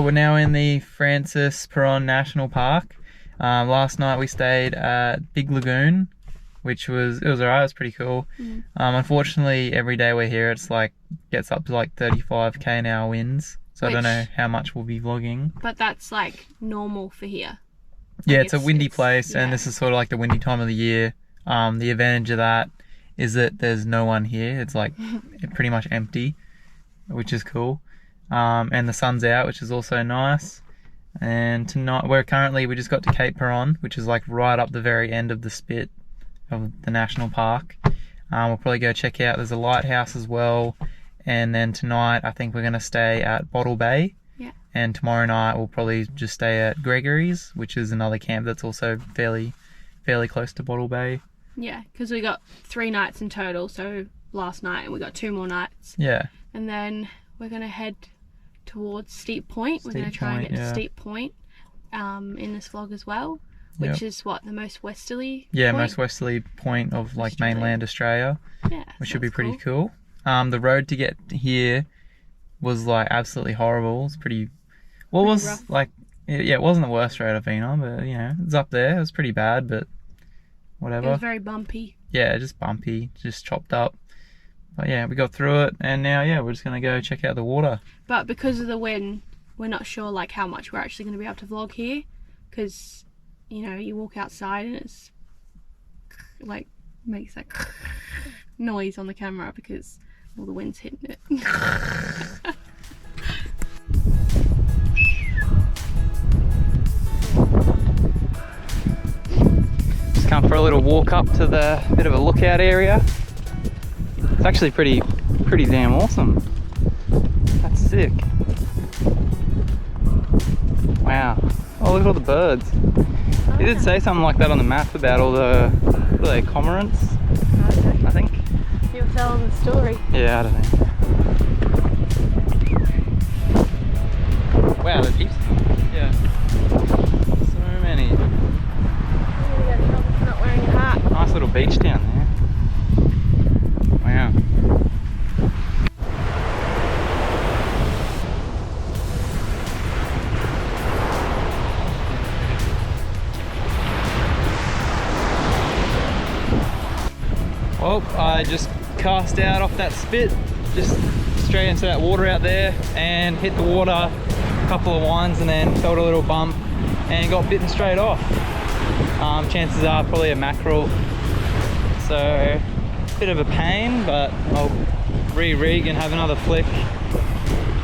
we're now in the Francis Perron National Park. Last night we stayed at Big Lagoon, which was alright. It was pretty cool. Unfortunately, every day we're here, it's like gets up to like 35k an hour winds. So I don't know how much we'll be vlogging. But that's like normal for here. Yeah, Like it's a windy place, and this is sort of like the windy time of the year. The advantage of that is that there's no one here. It's like pretty much empty, which is cool. And the sun's out, which is also nice. And tonight we just got to Cape Perron, which is like right up the very end of the spit of the national park. We'll probably go check out, there's a lighthouse as well. And then tonight I think we're going to stay at Bottle Bay. Yeah. And tomorrow night we'll probably just stay at Gregory's, which is another camp that's also fairly close to Bottle Bay. Yeah, because we got 3 nights in total, so last night, and we got 2 more nights. Yeah. And then we're going to head towards Steep Point. We're going to try and get to Steep Point in this vlog as well, which is what, the most westerly point? Most westerly point of like mainland Australia. Yeah, which should be pretty cool. The road to get here was like absolutely horrible. It's pretty rough. Like, it wasn't the worst road I've been on, but you know, it's up there. It was pretty bad, but whatever. It was very bumpy. Yeah, just bumpy, just chopped up. But yeah, we got through it, and now we're just gonna go check out the water. But because of the wind, we're not sure like how much we're actually gonna be able to vlog here, because you know, you walk outside and it's like makes that noise on the camera because all the wind's hitting it. Just come for a little walk up to the bit of a lookout area. It's actually pretty damn awesome. That's sick. Wow. Oh, look at all the birds. It did say something like that on the map about all the cormorants, I think. You were telling the story. Yeah, I don't know. Wow, there's heaps of them. Yeah. So many. Not wearing a hat. Nice little beach down there. Wow. Well, I just cast out off that spit, just straight into that water out there, and hit the water a couple of winds and then felt a little bump and got bitten straight off. Chances are probably a mackerel, so bit of a pain, but I'll re-rig and have another flick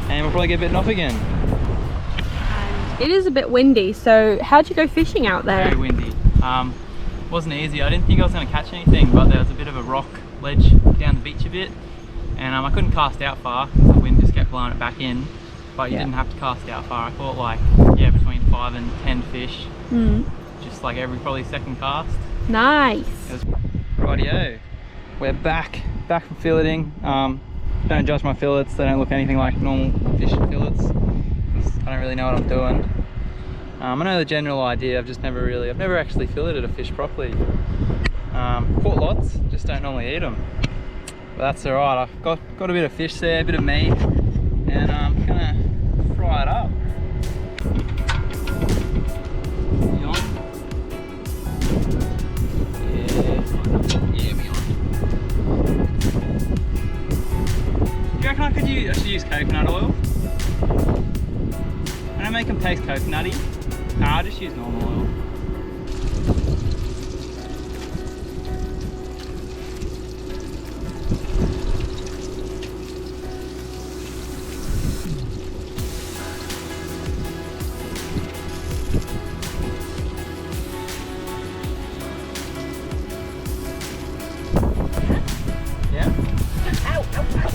and we'll probably get bitten off again. And it is a bit windy, so how'd you go fishing out there? Very windy. Wasn't easy. I didn't think I was going to catch anything, but there was a bit of a rock ledge down the beach a bit, and I couldn't cast out far. The wind just kept blowing it back in, but you didn't have to cast out far. I thought like, between 5 and 10 fish, just like every probably second cast. Nice. Rightio, we're back from filleting. Don't judge my fillets, they don't look anything like normal fishing fillets. I don't really know what I'm doing. I know the general idea, I've never actually filleted a fish properly. Caught lots, just don't normally eat them. But that's alright, I've got a bit of fish there, a bit of meat, and I'm gonna fry it up. Yeah, we on. Do you reckon I should use coconut oil? I don't make them taste coconutty. Nah, I'll just use normal oil. Yeah? Ow, ow, ow.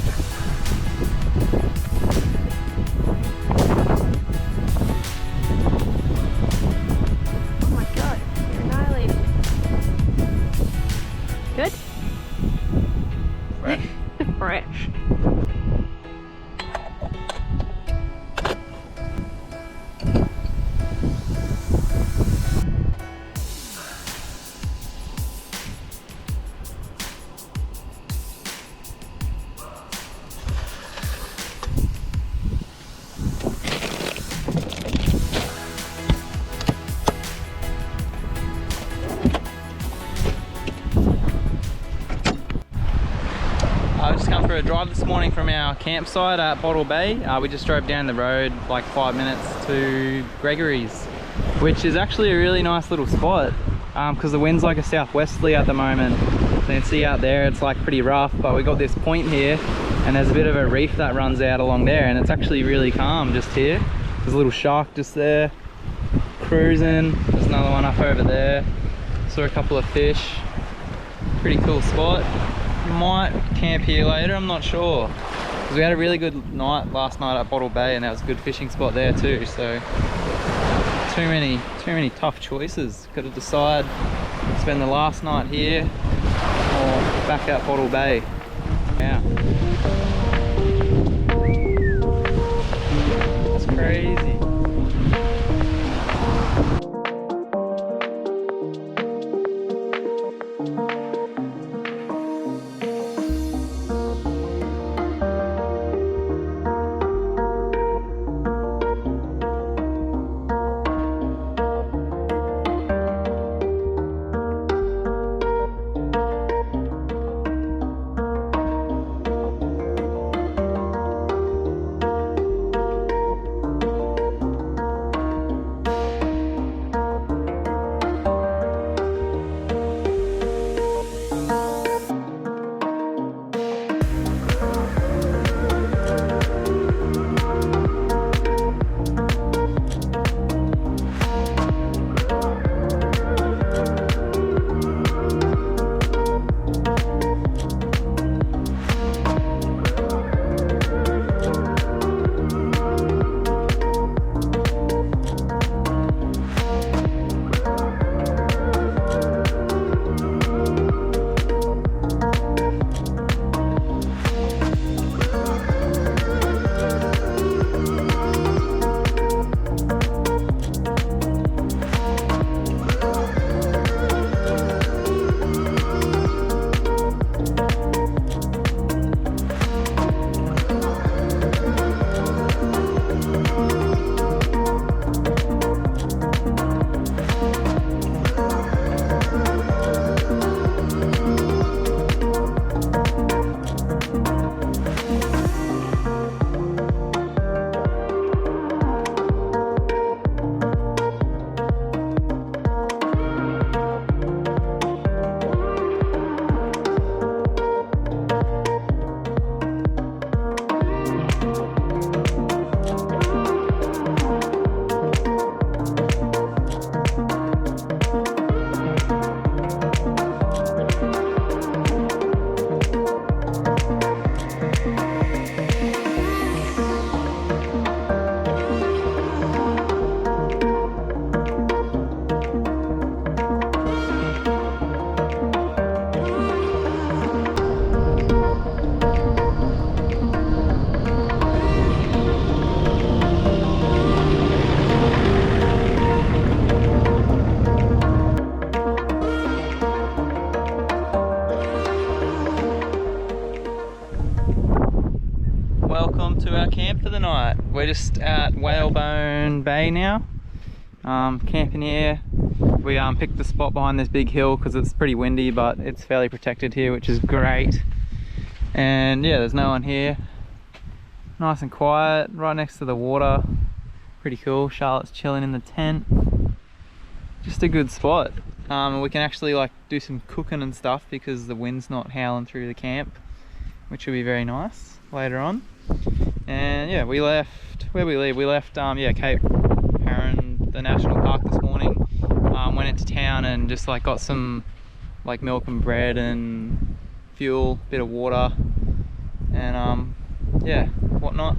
a drive this morning from our campsite at Bottle Bay. We just drove down the road like 5 minutes to Gregory's, which is actually a really nice little spot because the wind's like a southwesterly at the moment. You can see out there it's like pretty rough, but we got this point here and there's a bit of a reef that runs out along there, and it's actually really calm just here. There's a little shark just there cruising. There's another one up over there. Saw a couple of fish. Pretty cool spot. Might camp here later, I'm not sure, because we had a really good night last night at Bottle Bay and that was a good fishing spot there too. So too many tough choices. Got to decide, spend the last night here or back at Bottle Bay. Yeah, that's crazy. Welcome to our camp for the night. We're just at Whalebone Bay now, camping here. We picked the spot behind this big hill because it's pretty windy, but it's fairly protected here, which is great. And yeah, there's no one here. Nice and quiet, right next to the water. Pretty cool. Charlotte's chilling in the tent. Just a good spot. We can actually like do some cooking and stuff because the wind's not howling through the camp, which will be very nice later on. And yeah, we left, where we leave? We left Cape Heron, the national park this morning. Went into town and just like got some like milk and bread and fuel, bit of water, and yeah, whatnot.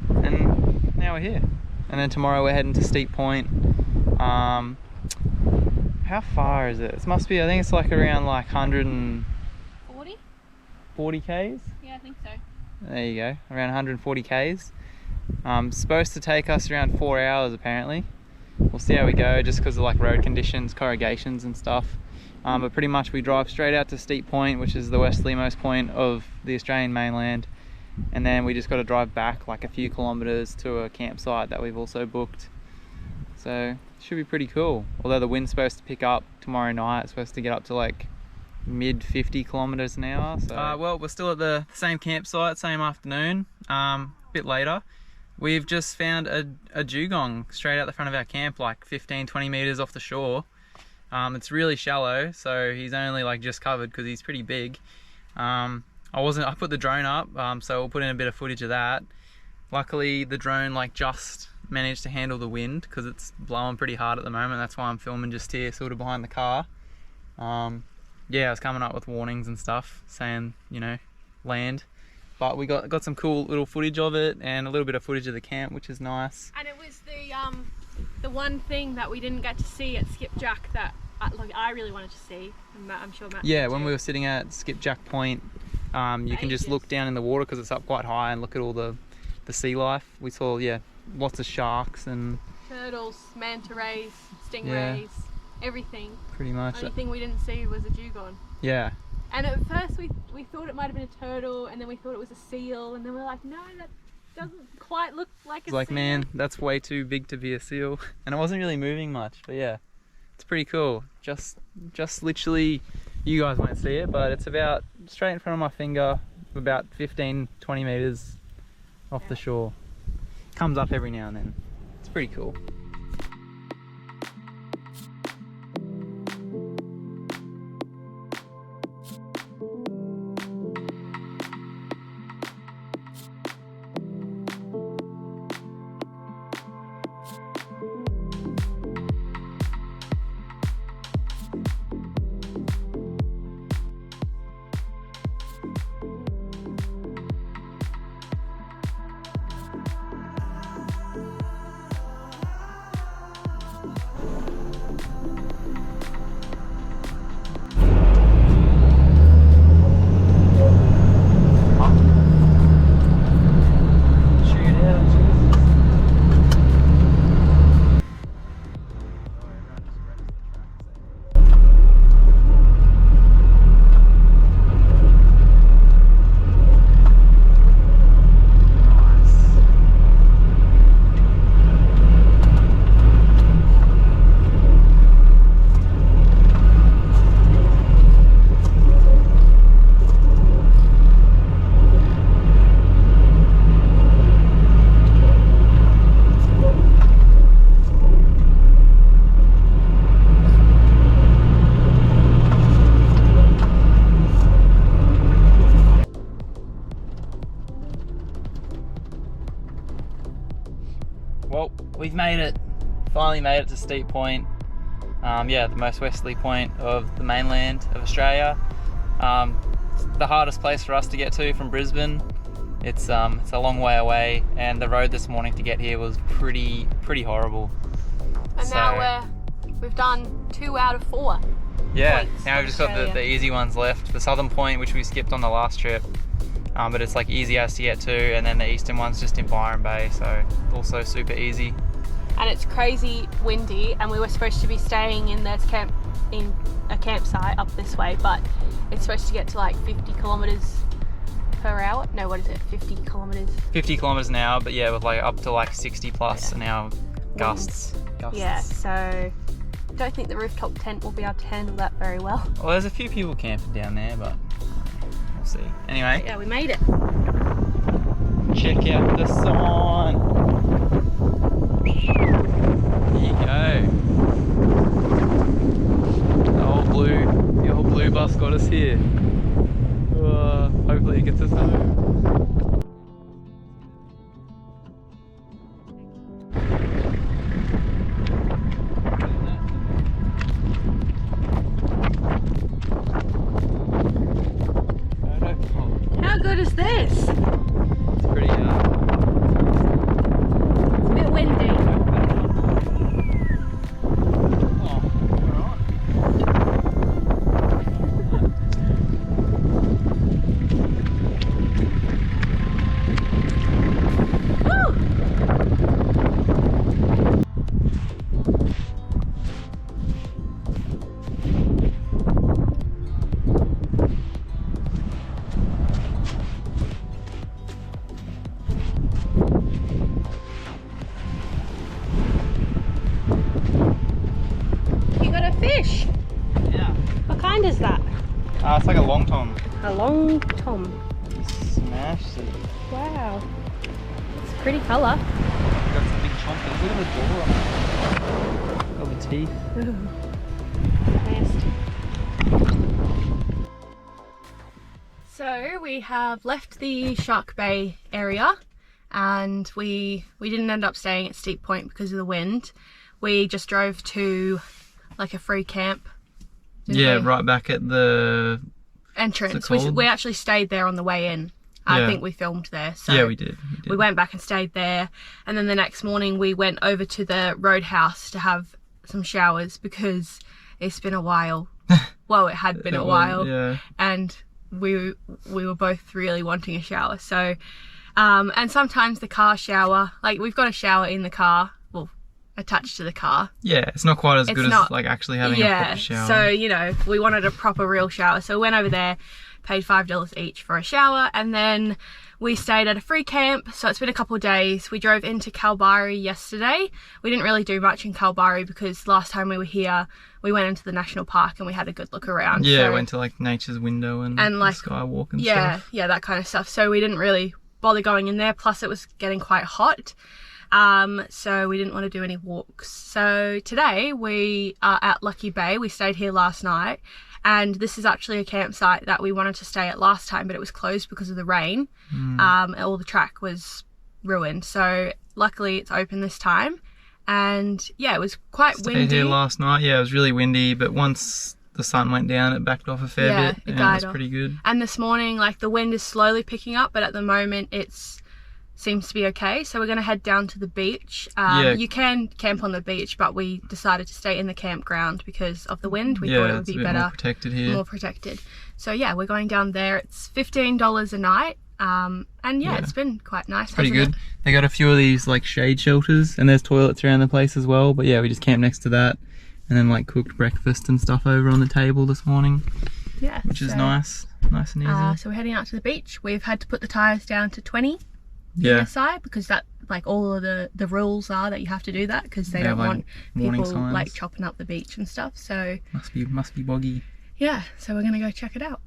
And now we're here. And then tomorrow we're heading to Steep Point. How far is it? It must be, I think it's like around like 140 k's? Yeah, I think so. There you go, around 140 k's. Supposed to take us around 4 hours apparently. We'll see how we go, just because of like road conditions, corrugations and stuff. But pretty much we drive straight out to Steep Point, which is the westerlymost point of the Australian mainland. And then we just got to drive back like a few kilometers to a campsite that we've also booked. So it should be pretty cool. Although the wind's supposed to pick up tomorrow night, it's supposed to get up to like mid 50 kilometers an hour. So well, we're still at the same campsite, same afternoon, bit later. We've just found a dugong straight out the front of our camp, like 15-20 meters off the shore. It's really shallow, so he's only like just covered because he's pretty big. I put the drone up, so we'll put in a bit of footage of that. Luckily the drone like just managed to handle the wind because it's blowing pretty hard at the moment. That's why I'm filming just here, sort of behind the car. Yeah, I was coming up with warnings and stuff saying, you know, land. But we got some cool little footage of it and a little bit of footage of the camp, which is nice. And it was the one thing that we didn't get to see at Skipjack that I really wanted to see. I'm sure Matt. Yeah, when we were sitting at Skipjack Point, you can just look down in the water because it's up quite high and look at all the sea life. We saw, yeah, lots of sharks and turtles, manta rays, stingrays, everything. Pretty much. The only thing we didn't see was a dugong. Yeah. And at first we thought it might have been a turtle, and then we thought it was a seal, and then we're like, no, that doesn't quite look like a seal. Like, man, that's way too big to be a seal. And it wasn't really moving much, but yeah, it's pretty cool. Just literally, you guys won't see it, but it's about straight in front of my finger, about 15-20 meters off the shore. Comes up every now and then. It's pretty cool. Well, we've made it, finally made it to Steep Point. Yeah, the most westerly point of the mainland of Australia. The hardest place for us to get to from Brisbane. It's a long way away, and the road this morning to get here was pretty horrible. And now we've done 2 out of 4. Yeah, now we've just got the easy ones left. The southern point, which we skipped on the last trip, but it's like easy as to get to, and then the eastern one's just in Byron Bay, so also super easy. And it's crazy windy, and we were supposed to be staying in a campsite up this way, but it's supposed to get to like 50 kilometers per hour. No, what is it? 50 kilometers. 50 kilometers an hour, but yeah, with like up to like 60 plus an hour gusts. Yeah, so don't think the rooftop tent will be able to handle that very well. Well, there's a few people camping down there, but we'll see. Anyway. Yeah, we made it. Check out the sign. There you go. The old blue bus got us here. Hopefully it gets us home. How good is this? It's pretty it's a bit windy. Fish? Yeah. What kind is that? It's like a long tom. A long tom. Smashed it. Wow. It's a pretty colour. Got some big chompers. Look at the jaw on it. Got the teeth. Ooh. Nasty. So we have left the Shark Bay area, and we didn't end up staying at Steep Point because of the wind. We just drove to like a free camp. Yeah, right back at the entrance. We actually stayed there on the way in. I think we filmed there. So yeah, we did. We went back and stayed there, and then the next morning we went over to the Roadhouse to have some showers because it's been a while. Well, it had been a while, yeah. And we were both really wanting a shower. So, and sometimes the car shower, like we've got a shower in the car, well, attached to the car. Yeah, it's not quite as good as like actually having a proper shower. So, you know, we wanted a proper real shower. So we went over there, paid $5 each for a shower, and then we stayed at a free camp. So it's been a couple of days. We drove into Kalbarri yesterday. We didn't really do much in Kalbarri because last time we were here, we went into the national park and we had a good look around. Yeah, went to like Nature's Window and like Skywalk and stuff. Yeah, that kind of stuff. So we didn't really bother going in there. Plus it was getting quite hot. So we didn't want to do any walks. So today we are at Lucky Bay. We stayed here last night, and this is actually a campsite that we wanted to stay at last time, but it was closed because of the rain. All the track was ruined. So luckily it's open this time, and yeah, it was quite windy. Stayed here last night. Yeah, it was really windy, but once the sun went down, it backed off a fair bit, and it was pretty good. And this morning, like the wind is slowly picking up, but at the moment it's seems to be okay. So we're going to head down to the beach. You can camp on the beach, but we decided to stay in the campground because of the wind. We thought it would be better, more protected here. More protected. So yeah, we're going down there. It's $15 a night. And yeah, it's been quite nice. Pretty good. They got a few of these like shade shelters, and there's toilets around the place as well. But yeah, we just camped next to that, and then like cooked breakfast and stuff over on the table this morning. Yeah, which is nice and easy. So we're heading out to the beach. We've had to put the tires down to 20. PSI, because that like all of the rules are that you have to do that because they don't want people like chopping up the beach and stuff. So must be boggy. Yeah, so we're gonna go check it out.